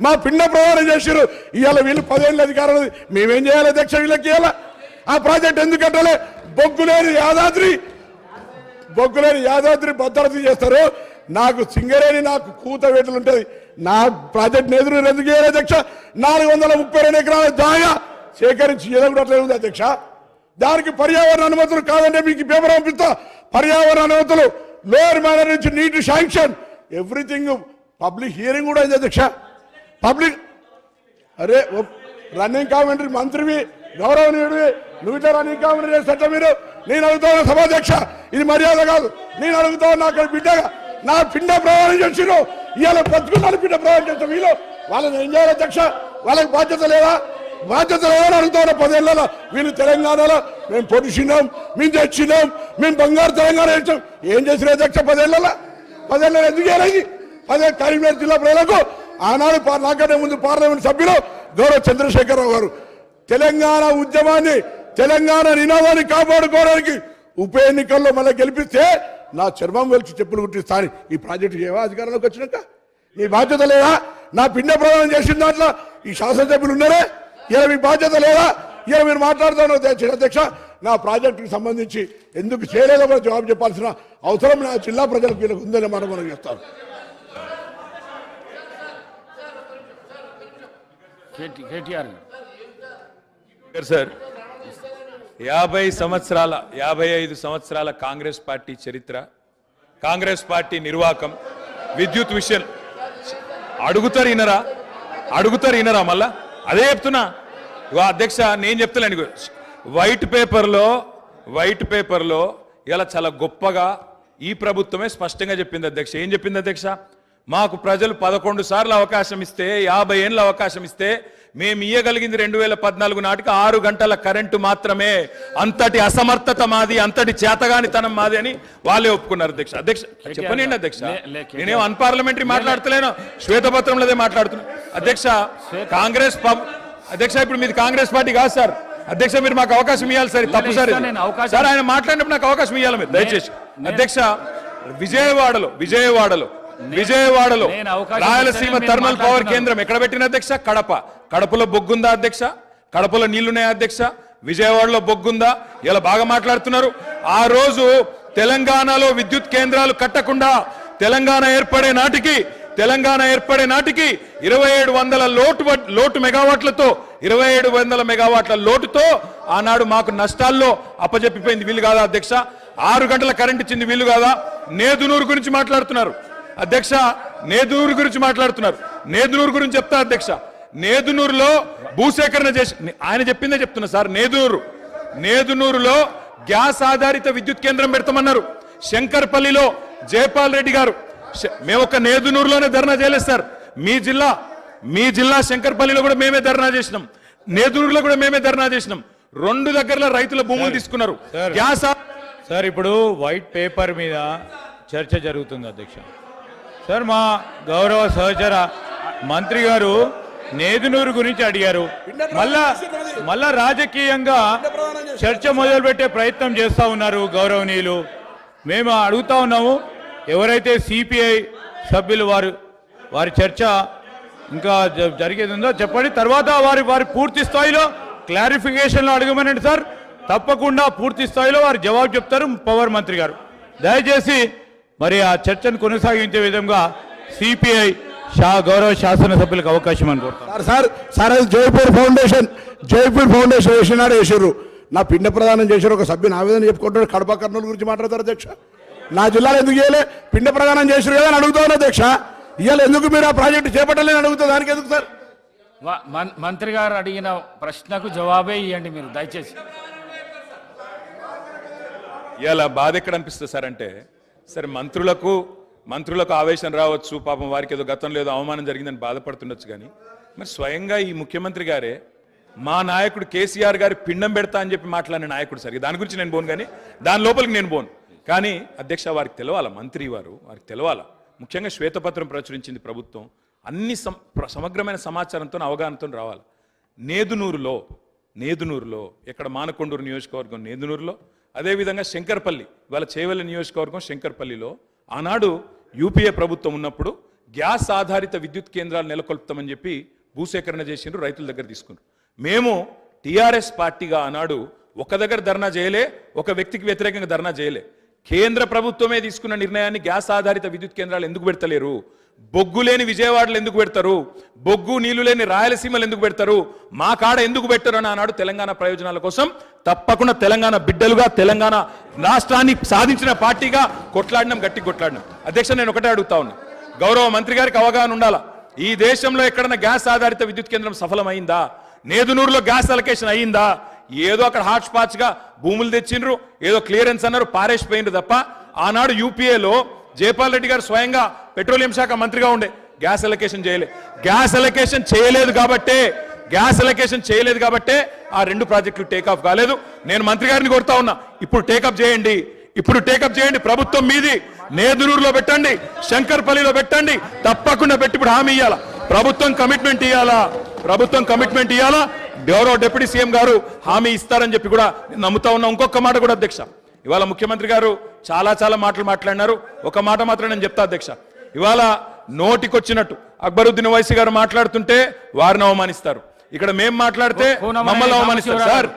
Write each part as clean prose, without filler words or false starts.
మా పిండ ప్రమాణం చేశారు. ఇవాళ వీళ్ళు 10 ఏళ్ళ అధికారం మేమేం చేయాలి అధ్యక్ష? వీళ్ళకి ఇవాళ ఆ ప్రాజెక్ట్ ఎందుకు కట్టాలి? బొగ్గులేని యాదాద్రి భద్రత చేస్తారు. నాకు సింగరేణి నాకు కూతవేటలు ఉంటుంది. నా ప్రాజెక్ట్ ఎదురు ఎందుకు చేయాలి అధ్యక్ష? 432 ఎకరాల జాగా సేకరించి ఎదగట్లేదు ఉంది అధ్యక్ష. దానికి పర్యావరణ అనుమతులు కాదంటే మీకు పేపర్ పంపిస్తా. పర్యావరణ అనుమతులు, లోయర్ మేనర్ నుంచి నీటి శాంక్షన్, ఎవ్రీథింగ్ పబ్లిక్ హియరింగ్ కూడా అయింది అధ్యక్ష. పబ్లిక్ అరే రన్నింగ్ కామెంటరీ మంత్రివి, గౌరవనీయుడివి, నువ్వు ఇట్లా రన్నింగ్ కామెంటరీ చేసేట మీరు? నేను అడుగుతాను సభాధ్యక్ష, ఇది మర్యాద కాదు. నేను అడుగుతాను, నాకు బిడ్డగా నా పిండ ప్రమాణం చేసిరు. ఇవాళ బతుకున్నాను పిండ ప్రమాణం చేస్తాం. వీళ్ళు వాళ్ళని ఏం చేయాలి అధ్యక్ష? వాళ్ళకి బాధ్యత లేదా? బాధ్యత లేదని అడుగుతాను. 10 ఏళ్ళలో వీళ్ళు తెలంగాణలో మేము పొడిచినాం, మేము తెచ్చినాం, మేము బంగారు తెలంగాణ ఇచ్చాం. ఏం చేసిన అధ్యక్ష 10 ఏళ్ళలో? 10 ఏళ్ళలో ఎందుకు చేయాలి? 10 కరీంనగర్ జిల్లా ప్రజలకు ఆనాడు నాకంటే ముందు పార్లమెంట్ సభ్యులు గౌరవ చంద్రశేఖరరావు గారు తెలంగాణ ఉద్యమాన్ని, తెలంగాణ నినాదాన్ని కాపాడుకోవడానికి ఉప ఎన్నికల్లో మళ్ళీ గెలిపిస్తే నా చర్మం వెలిచి చెప్పులు కుట్టిస్తాను. ఈ ప్రాజెక్టు చేయవా అధికారంలోకి వచ్చినాక? మీ బాధ్యత లేదా? నా పిండ ప్రదానం చేసిన దాంట్లో ఈ శాసనసభ్యులు ఉన్నారే, ఇలా మీ బాధ్యత లేదా? ఇలా మీరు మాట్లాడుతాను అధ్యక్ష. నా ప్రాజెక్టుకి సంబంధించి ఎందుకు చేయలేదో కూడా జవాబు చెప్పాల్సిన అవసరం నా జిల్లా ప్రజలకు వీళ్ళకి ఉందని మాట మనం చేస్తాను. సార్ 55 సంవత్సరాల కాంగ్రెస్ పార్టీ చరిత్ర, కాంగ్రెస్ పార్టీ నిర్వాహకం, విద్యుత్ విషయం అడుగుతారు ఇనరా మళ్ళా అదే చెప్తున్నా. అధ్యక్ష నేను చెప్తాను, వైట్ పేపర్లో ఇలా చాలా గొప్పగా ఈ ప్రభుత్వమే స్పష్టంగా చెప్పింది అధ్యక్ష. ఏం చెప్పింది అధ్యక్ష? మాకు ప్రజలు 11 సార్లు అవకాశం ఇస్తే, 50 ఏళ్ళ అవకాశం ఇస్తే మేము ఇయ్యగలిగింది 2014 నాటికి 6 గంటల కరెంటు మాత్రమే. అంతటి అసమర్థత మాది, అంతటి చేతగానితనం మాది అని వాళ్ళే ఒప్పుకున్నారు అధ్యక్ష. చెప్పనండి అధ్యక్ష, నేనేం అన్పార్లమెంటరీ మాట్లాడతలేను, శ్వేతపత్రంలోదే మాట్లాడుతున్నా అధ్యక్ష. కాంగ్రెస్ అధ్యక్ష ఇప్పుడు మీది కాంగ్రెస్ పార్టీ కాదు సార్. అధ్యక్ష మీరు మాకు అవకాశం ఇవ్వాలి సార్. తప్పు సార్ సార్, ఆయన మాట్లాడినప్పుడు నాకు అవకాశం ఇవ్వాలి మీరు దయచేసి. అధ్యక్ష విజయవాడలో రాయలసీమ థర్మల్ పవర్ కేంద్రం ఎక్కడ పెట్టిన అధ్యక్ష? కడపలో బొగ్గుందా అధ్యక్ష? కడపలో నీళ్లున్నాయా అధ్యక్ష? విజయవాడలో బొగ్గుందా? ఇలా బాగా మాట్లాడుతున్నారు. ఆ రోజు తెలంగాణలో విద్యుత్ కేంద్రాలు కట్టకుండా తెలంగాణ ఏర్పడే నాటికి 2700 లోటు మెగావాట్లతో 2700 మెగావాట్ల లోటుతో ఆనాడు మాకు నష్టాల్లో అప్పజెప్పిపోయింది. వీళ్ళు కాదా అధ్యక్ష? 6 గంటల కరెంట్ ఇచ్చింది వీళ్ళు కాదా? నేదునూరు గురించి మాట్లాడుతున్నారు అధ్యక్ష. నేదునూరు గురించి చెప్తా అధ్యక్ష. నేదునూరులో భూసేకరణ చేసి ఆయన చెప్పిందే చెప్తున్నా సార్. నేదునూరులో గ్యాస్ ఆధారిత విద్యుత్ కేంద్రం పెడతామన్నారు. శంకర్పల్లిలో జయపాల్ రెడ్డి గారు, మేము ఒక నేదునూరులోనే ధర్నా చేయలేదు సార్. మీ జిల్లా శంకర్పల్లిలో కూడా మేమే ధర్నా చేసినాం, నేదునూరులో కూడా మేమే ధర్నా చేసినాం. 2 దగ్గరలో రైతుల భూములు తీసుకున్నారు. గ్యాస్ సార్ ఇప్పుడు వైట్ పేపర్ మీద చర్చ జరుగుతుంది అధ్యక్ష. సార్ మా గౌరవ సహచర మంత్రి గారు నేదునూరు గురించి అడిగారు. మళ్ళా రాజకీయంగా చర్చ మొదలుపెట్టే ప్రయత్నం చేస్తూ ఉన్నారు గౌరవనీయులు. మేము అడుగుతా ఉన్నాము, ఎవరైతే సిపిఐ సభ్యులు వారి చర్చ ఇంకా జరిగేది ఉందో చెప్పండి. తర్వాత వారి పూర్తి స్థాయిలో క్లారిఫికేషన్లో అడగమనండి సార్. తప్పకుండా పూర్తి స్థాయిలో వారు జవాబు చెప్తారు పవర్ మంత్రి గారు. దయచేసి మరి ఆ చర్చను కొనసాగించే విధంగా సిపిఐ గౌరవ శాసనసభ్యులకు అవకాశం అనుకుంటారు. సార్ అది జైపూర్ ఫౌండేషన్ వేసినారు. నా పిండ ప్రదానం చేశారు ఒక సభ్యుని ఆవేదన చెప్పుకుంటాడు. కడప కర్నూలు గురించి మాట్లాడతారు అధ్యక్ష. నా జిల్లాలో ఎందుకు చేయలే? పిండ ప్రదానం చేశారు కదా అని అడుగుతాను అధ్యక్ష. ఇవాళ ఎందుకు మీరు ఆ ప్రాజెక్టు చేపట్టలేని అడుగుతా, దానికి ఎందుకు సార్? మంత్రి గారు అడిగిన ప్రశ్నకు జవాబే ఇవ్వండి మీరు దయచేసి. ఇలా బాధ ఎక్కడ అనిపిస్తుంది సార్ అంటే, సరే మంత్రులకు ఆవేశం రావచ్చు, పాపం వారికి ఏదో గతంలో ఏదో అవమానం జరిగిందని బాధపడుతుండొచ్చు. కానీ మరి స్వయంగా ఈ ముఖ్యమంత్రి గారే మా నాయకుడు కేసీఆర్ గారి పిండం పెడతా అని చెప్పి మాట్లాడిన నాయకుడు సార్. దాని గురించి నేను పోను, కానీ దాని లోపలికి నేను పోను. కానీ అధ్యక్ష వారికి తెలవాలా, మంత్రి వారికి తెలవాలా. ముఖ్యంగా శ్వేతపత్రం ప్రచురించింది ప్రభుత్వం, అన్ని సమగ్రమైన సమాచారంతో అవగాహనతో రావాలి. నేదునూరులో ఎక్కడ మానకొండూరు నియోజకవర్గం నేదునూరులో, అదేవిధంగా శంకర్పల్లి, ఇవాళ చేవెళ్ళ నియోజకవర్గం శంకర్పల్లిలో ఆనాడు యూపీఏ ప్రభుత్వం ఉన్నప్పుడు గ్యాస్ ఆధారిత విద్యుత్ కేంద్రాలు నెలకొల్పుతామని చెప్పి భూసేకరణ చేసిండ్రు, రైతుల దగ్గర తీసుకున్నారు. మేము టీఆర్ఎస్ పార్టీగా ఆనాడు ఒక దగ్గర ధర్నా చేయలే, ఒక వ్యక్తికి వ్యతిరేకంగా ధర్నా చేయలే. కేంద్ర ప్రభుత్వమే తీసుకున్న నిర్ణయాన్ని గ్యాస్ ఆధారిత విద్యుత్ కేంద్రాలు ఎందుకు పెడతలేరు, బొగ్గు లేని విజయవాడలో ఎందుకు పెడతారు, బొగ్గు నీళ్లు లేని రాయలసీమలు ఎందుకు పెడతారు, మా కాడ ఎందుకు పెట్టరు అని ఆనాడు తెలంగాణ ప్రయోజనాల కోసం తప్పకుండా తెలంగాణ బిడ్డలుగా తెలంగాణ రాష్ట్రాన్ని సాధించిన పార్టీగా కొట్లాడినాం, గట్టి కొట్లాడినాం. అధ్యక్ష, నేను ఒకటే అడుగుతా ఉన్నా, గౌరవ మంత్రి గారికి అవగాహన ఉండాలా. ఈ దేశంలో ఎక్కడన్నా గ్యాస్ ఆధారిత విద్యుత్ కేంద్రం సఫలమైందా? నేదునూరులో గ్యాస్ అలొకేషన్ అయ్యిందా? ఏదో అక్కడ హాట్ స్పాట్స్ గా భూములు తెచ్చిండ్రు, ఏదో క్లియరెన్స్ అన్నారు, పారేసిపోయిండ్రు తప్ప ఆనాడు యూపీఏలో జయపాల్ రెడ్డి గారు స్వయంగా పెట్రోలియం శాఖ మంత్రిగా ఉండే గ్యాస్ అలొకేషన్ చేయలే. గ్యాస్ అలొకేషన్ చేయలేదు కాబట్టే ఆ 2 ప్రాజెక్టులు టేకాఫ్ కాలేదు. నేను మంత్రి గారిని కోరుతా ఉన్నా, ఇప్పుడు టేకప్ చేయండి, ప్రభుత్వం మీది. నేదునూరులో పెట్టండి, శంకర్పల్లిలో పెట్టండి, తప్పకుండా పెట్టి ఇప్పుడు హామీ ఇవ్వాలా, ప్రభుత్వం కమిట్మెంట్ ఇవ్వాలా. గౌరవ డిప్యూటీ సీఎం గారు హామీ ఇస్తారని చెప్పి కూడా నమ్ముతా ఉన్నా. ఇంకొక మాట కూడా అధ్యక్ష, ఇవాళ ముఖ్యమంత్రి గారు చాలా మాటలు మాట్లాడినారు. ఒక మాట మాత్రం నేను చెప్తా అధ్యక్ష, ఇవాళ నోటికొచ్చినట్టు అక్బరుద్దీన్ ఓవైసీ గారు మాట్లాడుతుంటే వారిని అవమానిస్తారు, ఇక్కడ మేము మాట్లాడితే మమ్మల్ని అవమానిస్తారు. సార్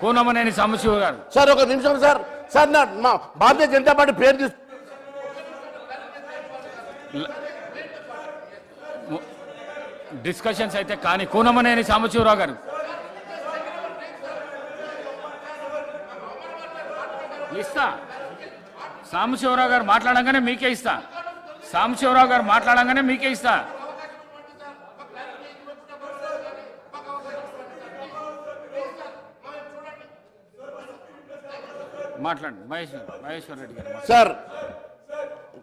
కూనమనేని సాంబశివ గారు, సార్ ఒక నిమిషం సార్. మా భారతీయ జనతా పార్టీ పేరు తీసు డిస్కషన్స్ అయితే కానీ కూనమనేని సాంబశివరావు గారు ఇస్తా. సాంబశివరావు గారు మాట్లాడంగానే మీకే ఇస్తా. మాట్లాడండి మహేశ్వర్ రెడ్డి గారు. సార్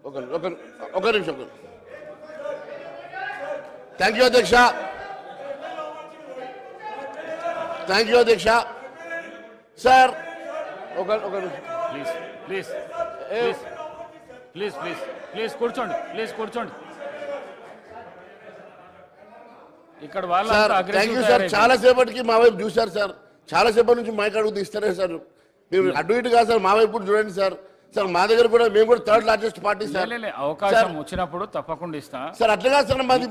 ఒక నిమిషం. థ్యాంక్ యూ అధ్యక్ష. సార్ ఒక నిమిషం ప్లీజ్ కూర్చోండి. ఇక్కడ వాళ్ళ థ్యాంక్ యూ సార్. చాలా సేపటికి మా వైపు చూశారు సార్, చాలా సేపటి నుంచి మైక్ అడుగుతూ ఇస్తారే సార్. మీరు అటు ఇటు కాదు సార్, మా వైపు చూడండి సార్. మా దగ్గర కూడా మేము కూడా 3rd లార్జెస్ట్ పార్టీ సార్. అవకాశం వచ్చినప్పుడు తప్పకుండా ఇస్తా సార్. అట్లా సార్ మాది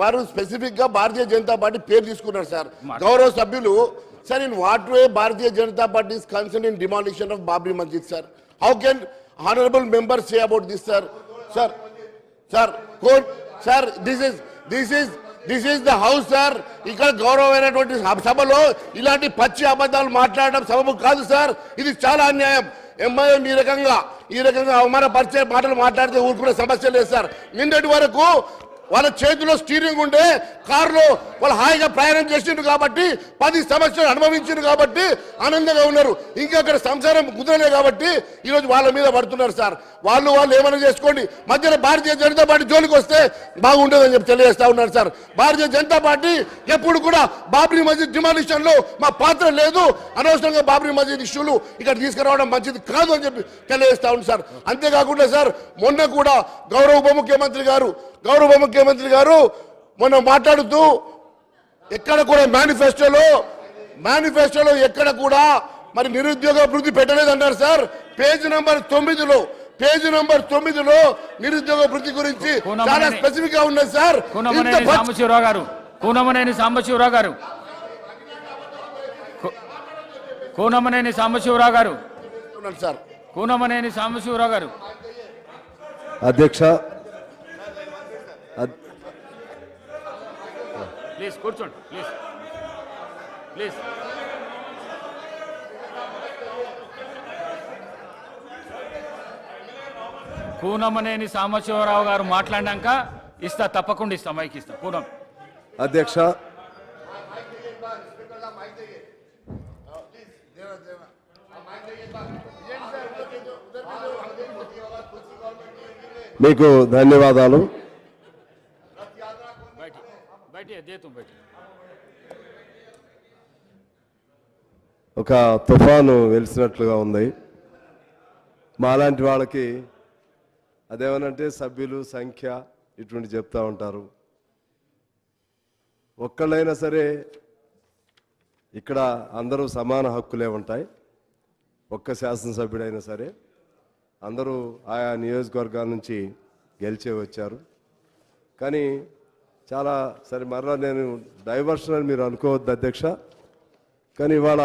వారు స్పెసిఫిక్ గా భారతీయ జనతా పార్టీ పేరు తీసుకున్నారు సార్, గౌరవ సభ్యులు. Sir, in what way Bharatiya Janata party is concern in demolition of Babri Masjid sir? How can honourable member say about this sir? This is the house sir. ఇక్కడ గౌరవమైనటువంటి సభలో ఇలాంటి పచ్చి అబద్ధాలు మాట్లాడడం సబబు కాదు సార్. ఇది చాలా అన్యాయం. ఎంఐఎం ఈ రకంగా అవమానపరిచే మాటలు మాట్లాడితే ఊరుకునే సమస్య లేదు సార్. నిన్నటి వరకు వాళ్ళ చేతిలో స్టీరింగ్ ఉండే కారులో వాళ్ళు హాయిగా ప్రయాణం చేసిండ్రు కాబట్టి 10 సంవత్సరాలు అనుభవించారు కాబట్టి ఆనందంగా ఉన్నారు. ఇంకా అక్కడ సంసారం కుదరలే కాబట్టి ఈరోజు వాళ్ళ మీద పడుతున్నారు సార్. వాళ్ళు ఏమైనా చేసుకోండి, మధ్యలో భారతీయ జనతా పార్టీ జోలికి వస్తే బాగుంటుందని చెప్పి తెలియజేస్తా ఉన్నారు సార్. భారతీయ జనతా పార్టీ ఎప్పుడు కూడా బాబ్రీ మస్జిద్ డిమాలిషన్ లో మా పాత్ర లేదు, అనవసరంగా బాబ్రీ మస్జిద్ ఇష్యూలు ఇక్కడ తీసుకురావడం మంచిది కాదు అని చెప్పి తెలియజేస్తా ఉంది సార్. అంతేకాకుండా సార్, మొన్న కూడా గౌరవ ఉప ముఖ్యమంత్రి గారు మొన్న మాట్లాడుతూ ఎక్కడ కూడా మేనిఫెస్టోలో ఎక్కడ కూడా మరి నిరుద్యోగ అభివృద్ధి పెట్టలేదన్నారు సార్. పేజ్ నంబర్ 9లో నిరుద్యోగ వృద్ధి గురించి చాలా స్పెసిఫిక్ గా ఉన్నది సార్. కూనమనేని సాంబశివరావు గారు కూనమనేని సాంబశివరావు గారు అధ్యక్ష, ప్లీజ్ కూర్చోండి. ప్లీజ్ కూనమనేని సాంబశివరావు గారు మాట్లాడినాక ఇస్తా, తప్పకుండా ఇస్తా, మైక్ ఇస్తా. కూనం అధ్యక్ష, మీకు ధన్యవాదాలు. ఒక తుఫాను వెలిసినట్లుగా ఉంది. మాలాంటి వాళ్ళకి అదేమనంటే సభ్యులు సంఖ్య ఇటువంటి చెప్తా ఉంటారు. ఒక్కళ్ళైనా సరే ఇక్కడ అందరూ సమాన హక్కులే ఉంటాయి. ఒక్క శాసనసభ్యుడైనా సరే అందరూ ఆయా నియోజకవర్గాల నుంచి గెలిచే వచ్చారు. కానీ చాలా సరే మరలా నేను డైవర్షన్ అని మీరు అనుకోవద్దు అధ్యక్ష. కానీ ఇవాళ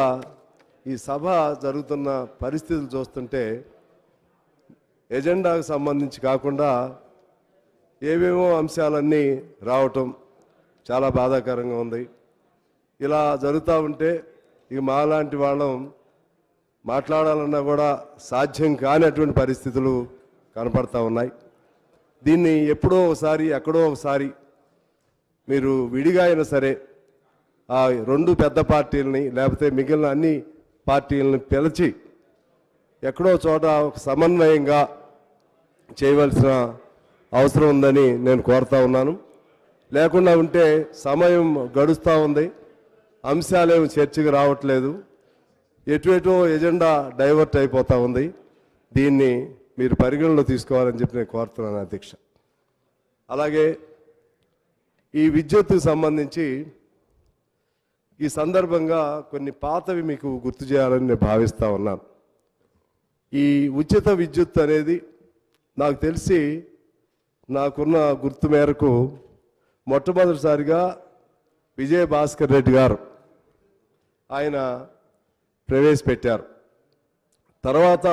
ఈ సభ జరుగుతున్న పరిస్థితులు చూస్తుంటే ఎజెండాకు సంబంధించి కాకుండా ఏవేమో అంశాలన్నీ రావటం చాలా బాధాకరంగా ఉంది. ఇలా జరుగుతూ ఉంటే ఇక మాలాంటి వాళ్ళం మాట్లాడాలన్నా కూడా సాధ్యం కానటువంటి పరిస్థితులు కనపడతా ఉన్నాయి. దీన్ని ఎప్పుడో ఒకసారి ఎక్కడో ఒకసారి మీరు విడిగా అయినా సరే ఆ రెండు పెద్ద పార్టీలని లేకపోతే మిగిలిన అన్ని పార్టీలని పిలిచి ఎక్కడో చోట ఒక సమన్వయంగా చేయవలసిన అవసరం ఉందని నేను కోరుతా ఉన్నాను. లేకుండా ఉంటే సమయం గడుస్తూ ఉంది, అంశాలేమి చర్చకు రావట్లేదు, ఎటువెటో ఎజెండా డైవర్ట్ అయిపోతూ ఉంది. దీన్ని మీరు పరిగణలో తీసుకోవాలని చెప్పి నేను కోరుతున్నాను అధ్యక్ష. అలాగే ఈ విద్యుత్తుకు సంబంధించి ఈ సందర్భంగా కొన్ని పాతవి మీకు గుర్తు చేయాలని నేను భావిస్తూ ఉన్నాను. ఈ ఉచిత విద్యుత్ అనేది నాకు తెలిసి నాకున్న గుర్తు మేరకు మొట్టమొదటిసారిగా విజయభాస్కర్ రెడ్డి గారు ఆయన ప్రవేశపెట్టారు. తర్వాత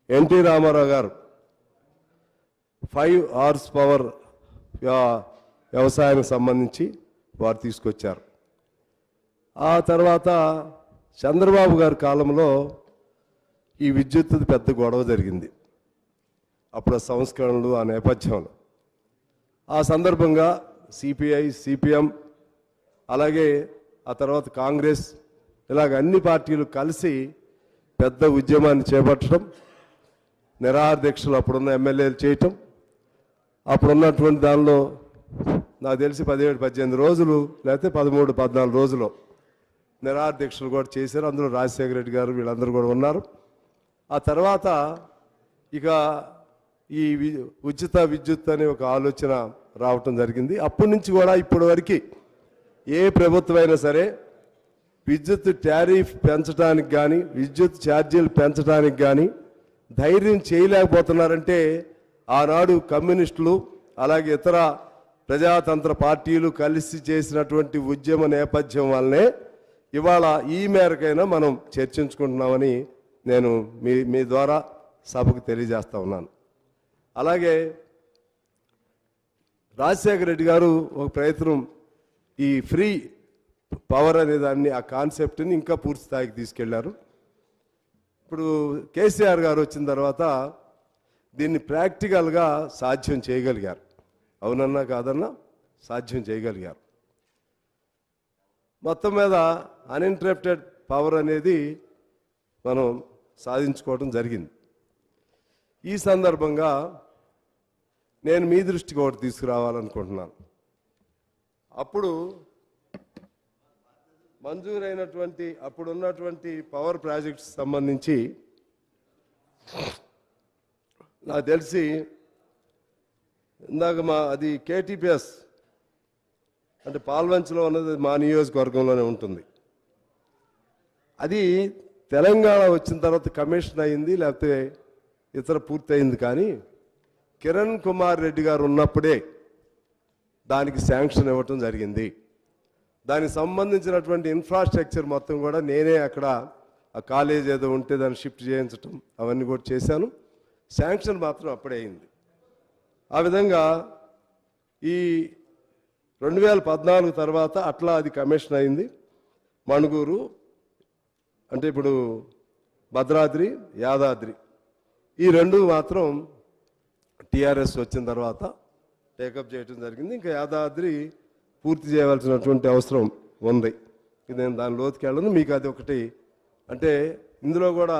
ఎన్టీ రామారావు గారు 5 హార్స్ పవర్ వ్యవసాయానికి సంబంధించి వారు తీసుకొచ్చారు. ఆ తర్వాత చంద్రబాబు గారి కాలంలో ఈ విద్యుత్ పెద్ద గొడవ జరిగింది. అప్పుడు సంస్కరణలు ఆ నేపథ్యంలో ఆ సందర్భంగా సిపిఐ, సిపిఎం, అలాగే ఆ తర్వాత కాంగ్రెస్, ఇలాగ అన్ని పార్టీలు కలిసి పెద్ద ఉద్యమాన్ని చేపట్టడం, నిరాహార దీక్షలు అప్పుడున్న ఎమ్మెల్యేలు చేయటం, అప్పుడున్నటువంటి దానిలో నాకు తెలిసి 17-18 రోజులు లేకపోతే 13-14 రోజులు నిరాహార దీక్షలు కూడా చేశారు. అందులో రాజశేఖర రెడ్డి గారు వీళ్ళందరూ కూడా ఉన్నారు. ఆ తర్వాత ఇక ఈ ఉచిత విద్యుత్ అనే ఒక ఆలోచన రావటం జరిగింది. అప్పటి నుంచి కూడా ఇప్పటి వరకు ఏ ప్రభుత్వం అయినా సరే విద్యుత్ టారిఫ్ పెంచడానికి కానీ విద్యుత్ ఛార్జీలు పెంచడానికి కానీ ధైర్యం చేయలేకపోతున్నారంటే ఆనాడు కమ్యూనిస్టులు అలాగే ఇతర ప్రజాతంత్ర పార్టీలు కలిసి చేసినటువంటి ఉద్యమ నేపథ్యం వల్లనే ఇవాళ ఈ మేరకైనా మనం చర్చించుకుంటున్నామని నేను మీ ద్వారా సభకు తెలియజేస్తా ఉన్నాను. అలాగే రాజశేఖర రెడ్డి గారు ఒక ప్రయత్నం ఈ ఫ్రీ పవర్ అనే దాన్ని ఆ కాన్సెప్ట్ని ఇంకా పూర్తి స్థాయికి తీసుకెళ్లారు. ఇప్పుడు కేసీఆర్ గారు వచ్చిన తర్వాత దీన్ని ప్రాక్టికల్గా సాధ్యం చేయగలిగారు. అవునన్నా కాదన్నా సాధ్యం చేయగలిగారు. మొత్తం మీద అన్ఇంటరప్టెడ్ పవర్ అనేది మనం సాధించుకోవడం జరిగింది. ఈ సందర్భంగా నేను మీ దృష్టికి ఒకటి తీసుకురావాలనుకుంటున్నాను. అప్పుడు మంజూరైనటువంటి అప్పుడున్నటువంటి పవర్ ప్రాజెక్ట్స్ సంబంధించి నాకు తెలిసి ఇందాక అది కేటీపీఎస్ అంటే పాల్వంచలో ఉన్నది మా నియోజకవర్గంలోనే ఉంటుంది. అది తెలంగాణ వచ్చిన తర్వాత కమిషన్ అయింది, లేకపోతే ఇతర పూర్తి అయింది. కానీ కిరణ్ కుమార్ రెడ్డి గారు ఉన్నప్పుడే దానికి శాంక్షన్ ఇవ్వటం జరిగింది. దానికి సంబంధించినటువంటి ఇన్ఫ్రాస్ట్రక్చర్ మొత్తం కూడా నేనే అక్కడ ఆ కాలేజ్ ఏదో ఉంటే దాన్ని షిఫ్ట్ చేయించటం అవన్నీ కూడా చేశాను. శాంక్షన్ మాత్రం అప్పుడే అయింది. ఆ విధంగా ఈ 2014 తర్వాత అట్లా అది కమిషన్ అయింది. మణుగూరు అంటే ఇప్పుడు భద్రాద్రి, యాదాద్రి ఈ రెండు మాత్రం టీఆర్ఎస్ వచ్చిన తర్వాత టేకప్ చేయడం జరిగింది. ఇంకా యాదాద్రి పూర్తి చేయవలసినటువంటి అవసరం ఉంది. ఇది నేను దాని లోతుకి వెళ్ళను. మీకు అది ఒకటి అంటే ఇందులో కూడా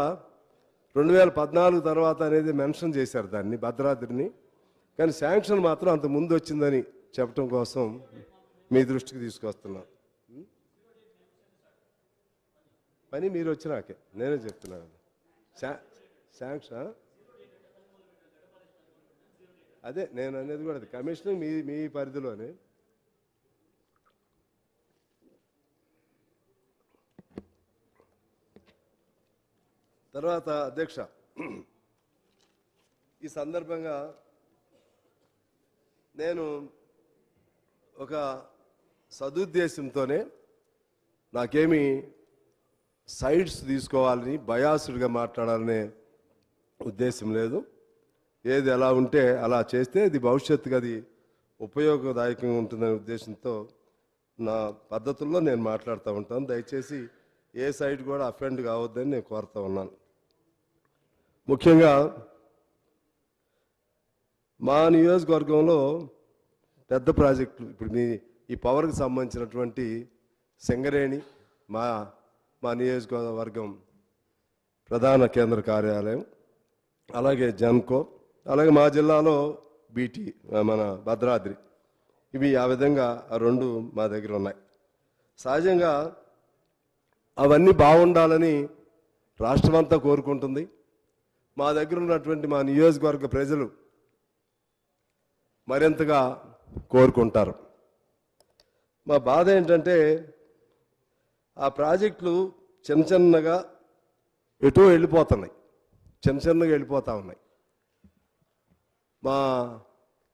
2014 తర్వాత అనేది మెన్షన్ చేశారు దాన్ని భద్రాద్రిని. కానీ శాంక్షన్ మాత్రం అంత ముందు వచ్చిందని చెప్పడం కోసం మీ దృష్టికి తీసుకొస్తున్నాను. పని మీరు వచ్చినాకే నేనే చెప్తున్నాను. శాంక్షన్ అదే నేను అనేది కూడా అది కమిషన్ మీ పరిధిలోనే. తర్వాత అధ్యక్ష, ఈ సందర్భంగా నేను ఒక సదుద్దేశంతోనే నాకేమి సైడ్స్ తీసుకోవాలని బయాసుడ్గా మాట్లాడాలనే ఉద్దేశం లేదు. ఏది ఎలా ఉంటే అలా చేస్తే ఇది భవిష్యత్తుగా అది ఉపయోగదాయకంగా ఉంటుందనే ఉద్దేశంతో నా పద్ధతుల్లో నేను మాట్లాడుతూ ఉంటాను. దయచేసి ఏ సైడ్ కూడా అఫెండ్ కావద్దని నేను కోరుతూ ఉన్నాను. ముఖ్యంగా మా నియోజకవర్గంలో పెద్ద ప్రాజెక్టులు ఇప్పుడు ఈ పవర్కి సంబంధించినటువంటి సింగరేణి మా నియోజకవర్గం ప్రధాన కేంద్ర కార్యాలయం, అలాగే జెన్కో, అలాగే మా జిల్లాలో బీటీ మన భద్రాద్రి, ఇవి ఆ విధంగా ఆ రెండు మా దగ్గర ఉన్నాయి. సహజంగా అవన్నీ బాగుండాలని రాష్ట్రమంతా కోరుకుంటుంది. మా దగ్గర ఉన్నటువంటి మా నియోజకవర్గ ప్రజలు మరింతగా కోరుకుంటారు. మా బాధ ఏంటంటే ఆ ప్రాజెక్టులు చిన్నగా ఎటో వెళ్ళిపోతున్నాయి, చిన్నగా వెళ్ళిపోతూ ఉన్నాయి. మా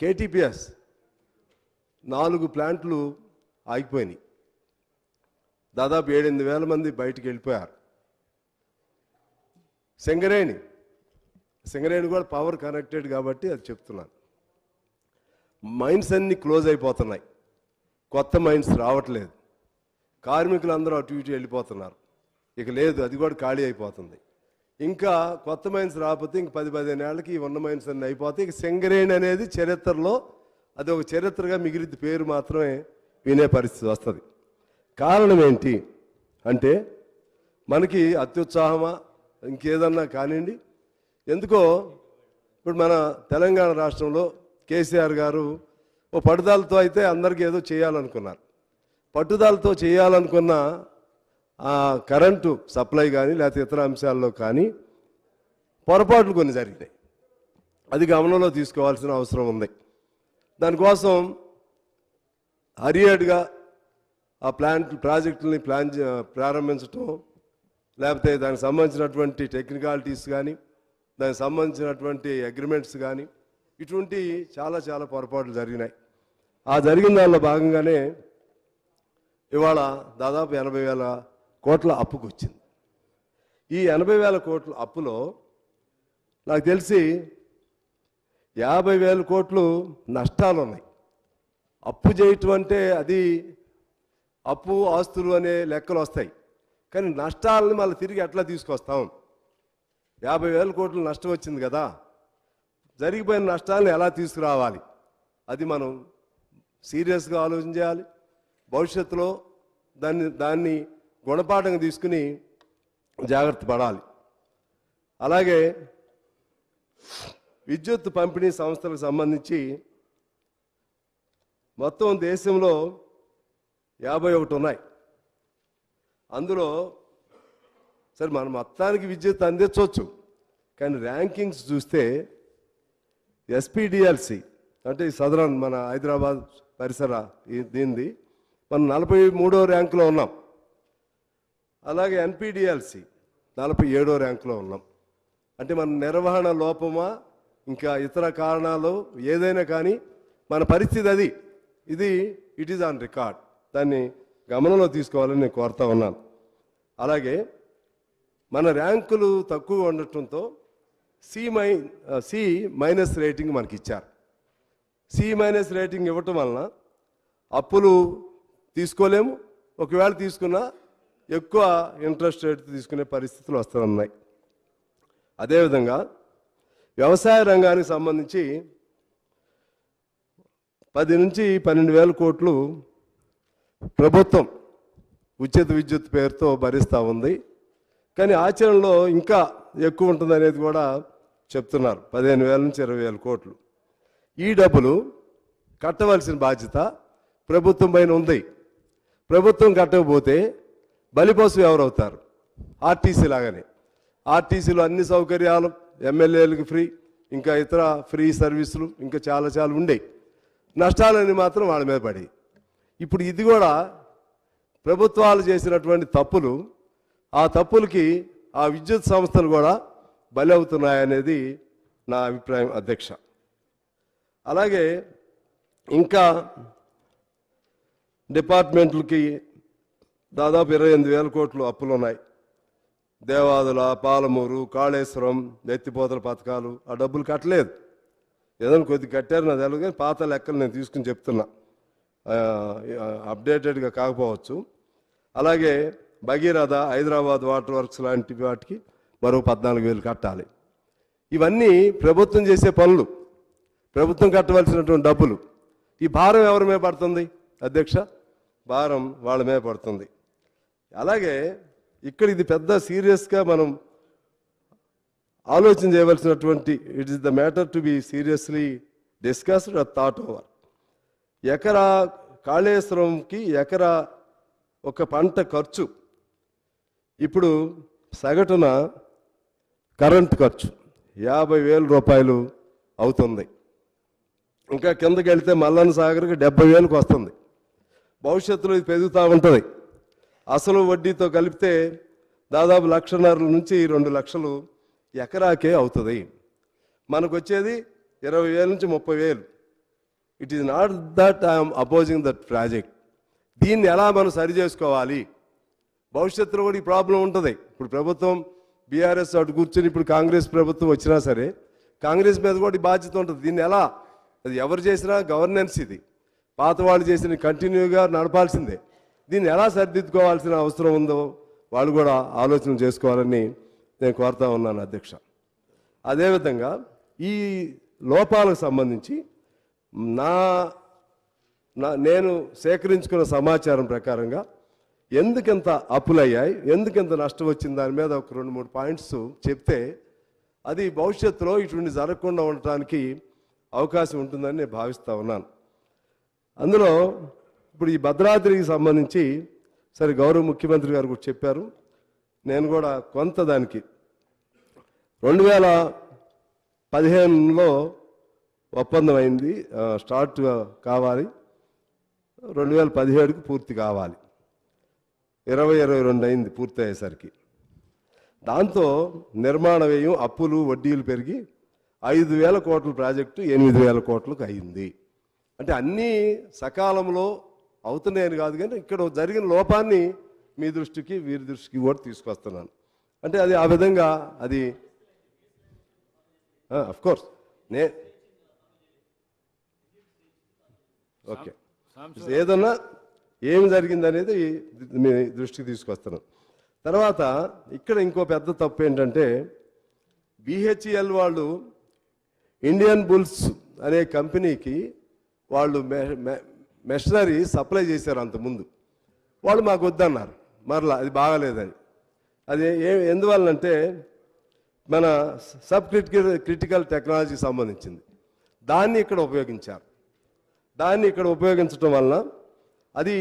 కేటీపీఎస్ 4 ప్లాంట్లు ఆగిపోయినాయి. దాదాపు 7-8 వేల మంది బయటికి వెళ్ళిపోయారు. సింగరేణి కూడా పవర్ కనెక్టెడ్ కాబట్టి అది చెప్తున్నాను. మైన్స్ అన్నీ క్లోజ్ అయిపోతున్నాయి, కొత్త మైన్స్ రావట్లేదు. కార్మికులు అందరూ అటు ఇటు వెళ్ళిపోతున్నారు. ఇక లేదు, అది కూడా ఖాళీ అయిపోతుంది. ఇంకా కొత్త మైన్స్ రాకపోతే ఇంక 10-15 ఏళ్ళకి ఉన్న మైన్స్ అన్నీ అయిపోతాయి. ఇక సింగరేణి అనేది చరిత్రలో అది ఒక చరిత్రగా మిగిలిద్ది, పేరు మాత్రమే వినే పరిస్థితి వస్తుంది. కారణం ఏంటి అంటే మనకి అత్యుత్సాహమా ఇంకేదన్నా కానివ్వండి, ఎందుకో ఇప్పుడు మన తెలంగాణ రాష్ట్రంలో కేసీఆర్ గారు ఓ పట్టుదలతో అయితే అందరికీ ఏదో చేయాలనుకున్నారు. పట్టుదలతో చేయాలనుకున్న కరెంటు సప్లై కానీ లేకపోతే ఇతర అంశాల్లో కానీ పొరపాట్లు కొన్ని జరిగినాయి. అది గమనంలో తీసుకోవాల్సిన అవసరం ఉంది. దానికోసం హరియర్డ్గా ఆ ప్రాజెక్టుల్ని ప్రారంభించటం, లేకపోతే దానికి సంబంధించినటువంటి టెక్నికాలిటీస్ కానీ దానికి సంబంధించినటువంటి అగ్రిమెంట్స్ కానీ ఇటువంటి చాలా పొరపాట్లు జరిగినాయి. ఆ జరిగిన దానిలో భాగంగానే ఇవాళ దాదాపు 80,000 కోట్ల అప్పుకు వచ్చింది. ఈ 80,000 కోట్ల అప్పులో నాకు తెలిసి 50,000 కోట్లు నష్టాలు ఉన్నాయి. అప్పు చేయటం అంటే అది అప్పు ఆస్తులు అనే లెక్కలు వస్తాయి, కానీ నష్టాలని మళ్ళీ తిరిగి ఎట్లా తీసుకొస్తాం? 50,000 కోట్లు నష్టం వచ్చింది కదా, జరిగిపోయిన నష్టాలను ఎలా తీసుకురావాలి? అది మనం సీరియస్గా ఆలోచన చేయాలి. భవిష్యత్తులో దాన్ని గుణపాఠంగా తీసుకుని జాగ్రత్త పడాలి. అలాగే విద్యుత్ పంపిణీ సంస్థలకు సంబంధించి మొత్తం దేశంలో 51 ఉన్నాయి. అందులో సరే మనం మొత్తానికి విద్యుత్ అందించవచ్చు, కానీ ర్యాంకింగ్స్ చూస్తే ఎస్పీడిఎల్సి అంటే ఈ సదరన్ మన హైదరాబాద్ పరిసర దీనిది మనం 43వ ర్యాంకులో ఉన్నాం. అలాగే ఎన్పీడిఎల్సి 47వ ర్యాంకులో ఉన్నాం. అంటే మన నిర్వహణ లోపమా ఇంకా ఇతర కారణాలు ఏదైనా కానీ మన పరిస్థితి అది, ఇది ఇట్ ఈజ్ ఆన్ రికార్డ్. దాన్ని గమనంలో తీసుకోవాలని నేను కోరుతా ఉన్నాను. అలాగే మన ర్యాంకులు తక్కువ ఉండటంతో C- రేటింగ్ మనకి ఇచ్చారు. C- రేటింగ్ ఇవ్వటం వలన అప్పులు తీసుకోలేము, ఒకవేళ తీసుకున్నా ఎక్కువ ఇంట్రెస్ట్ రేట్ తీసుకునే పరిస్థితులు వస్తున్నాయి. అదేవిధంగా వ్యవసాయ రంగానికి సంబంధించి 10 నుంచి 12,000 కోట్లు ప్రభుత్వం ఉచిత విద్యుత్ పేరుతో భరిస్తూ ఉంది. కానీ ఆచరణలో ఇంకా ఎక్కువ ఉంటుంది అనేది కూడా చెప్తున్నారు. 15,000 నుంచి 20,000 కోట్లు. ఈ డబ్బులు కట్టవలసిన బాధ్యత ప్రభుత్వం పైన ఉంది. ప్రభుత్వం కట్టకపోతే బలిపశువు ఎవరవుతారు? ఆర్టీసీ లాగానే. ఆర్టీసీలో అన్ని సౌకర్యాలు ఎమ్మెల్యేలకు ఫ్రీ, ఇంకా ఇతర ఫ్రీ సర్వీసులు ఇంకా చాలా ఉండేవి. నష్టాలన్నీ మాత్రం వాళ్ళ మీద పడి, ఇప్పుడు ఇది కూడా ప్రభుత్వాలు చేసినటువంటి తప్పులు, ఆ తప్పులకి ఆ విద్యుత్ సంస్థలు కూడా బలి అవుతున్నాయనేది నా అభిప్రాయం అధ్యక్ష. అలాగే ఇంకా డిపార్ట్మెంట్లకి దాదాపు 28,000 కోట్లు అప్పులు ఉన్నాయి. దేవాదుల, పాలమూరు, కాళేశ్వరం, ఎత్తిపోతల పథకాలు ఆ డబ్బులు కట్టలేదు. ఏదైనా కొద్ది కట్టారు నాకు తెలియదు, కానీ పాత లెక్కలు నేను తీసుకుని చెప్తున్నా, అప్డేటెడ్గా కాకపోవచ్చు. అలాగే భగీరథ, హైదరాబాద్ వాటర్ వర్క్స్ లాంటి వాటికి మరో 14,000 కట్టాలి. ఇవన్నీ ప్రభుత్వం చేసే పనులు, ప్రభుత్వం కట్టవలసినటువంటి డబ్బులు. ఈ భారం ఎవరి మీద పడుతుంది అధ్యక్ష? భారం వాళ్ళ మీద పడుతుంది. అలాగే ఇక్కడ ఇది పెద్ద సీరియస్గా మనం ఆలోచన చేయవలసినటువంటి, it is the matter to be seriously discussed or thought over. ఎకరా కాళేశ్వరంకి ఎకరా ఒక పంట ఖర్చు ఇప్పుడు సగటున కరెంట్ ఖర్చు 50,000 రూపాయలు అవుతుంది. ఇంకా కిందకి వెళ్తే మల్లన్న సాగర్కి 70,000కి వస్తుంది. భవిష్యత్తులో ఇది పెరుగుతూ ఉంటుంది. అసలు వడ్డీతో కలిపితే దాదాపు 1,50,000 నుంచి 2 లక్షలు ఎకరాకే అవుతుంది. మనకు వచ్చేది 20,000 నుంచి 30,000. It is not that I'm opposing that project. దీన్ని ఎలా మనం సరి చేసుకోవాలి? భవిష్యత్తులో కూడా ఈ ప్రాబ్లం ఉంటుంది. ఇప్పుడు ప్రభుత్వం బీఆర్ఎస్ అటు కూర్చొని ఇప్పుడు కాంగ్రెస్ ప్రభుత్వం వచ్చినా సరే కాంగ్రెస్ మీద కూడా ఈ బాధ్యత ఉంటుంది. దీన్ని ఎలా, అది ఎవరు చేసినా గవర్నెన్స్ ఇది, పాత వాళ్ళు చేసిన కంటిన్యూగా నడపాల్సిందే. దీన్ని ఎలా సరిదిద్దుకోవాల్సిన అవసరం ఉందో వాళ్ళు కూడా ఆలోచన చేసుకోవాలని నేను కోరుతా ఉన్నాను అధ్యక్ష. అదేవిధంగా ఈ లోపాలకు సంబంధించి నేను సేకరించుకున్న సమాచారం ప్రకారంగా ఎందుకింత అప్పులయ్యాయి, ఎందుకింత నష్టం వచ్చింది, దాని మీద ఒక 2-3 పాయింట్స్ చెప్తే అది భవిష్యత్తులో ఇటువంటి జరగకుండా ఉండటానికి అవకాశం ఉంటుందని నేను భావిస్తూ ఉన్నాను. అందులో ఇప్పుడు ఈ భద్రాద్రికి సంబంధించి సరే గౌరవ ముఖ్యమంత్రి గారు కూడా చెప్పారు, నేను కూడా కొంత దానికి 2015లో ఒప్పందం అయింది, స్టార్ట్ కావాలి, 2017కి పూర్తి కావాలి, 2022 అయింది పూర్తి అయ్యేసరికి. దాంతో నిర్మాణ వ్యయం, అప్పులు, వడ్డీలు పెరిగి 5,000 కోట్ల ప్రాజెక్టు 8,000 కోట్లకు అయింది. అంటే అన్నీ సకాలంలో అవుతున్నాయని కాదు, కానీ ఇక్కడ జరిగిన లోపాన్ని మీ దృష్టికి వీరి దృష్టికి కూడా తీసుకొస్తున్నాను. అంటే అది ఆ విధంగా అది అఫ్కోర్స్ ఓకే, ఏదన్నా ఏమి జరిగింది అనేది మీ దృష్టికి తీసుకొస్తున్నాను. తర్వాత ఇక్కడ ఇంకో పెద్ద తప్పు ఏంటంటే బిహెచ్ఈఎల్ వాళ్ళు ఇండియన్ బుల్స్ అనే కంపెనీకి వాళ్ళు మెషనరీ సప్లై చేశారు అంతకుముందు. వాళ్ళు మాకు వద్దన్నారు, మరలా అది బాగాలేదని. అది ఎందువల్లంటే మన సబ్ క్రిటికల్ టెక్నాలజీకి సంబంధించింది, దాన్ని ఇక్కడ ఉపయోగించారు. దాన్ని ఇక్కడ ఉపయోగించడం వలన అది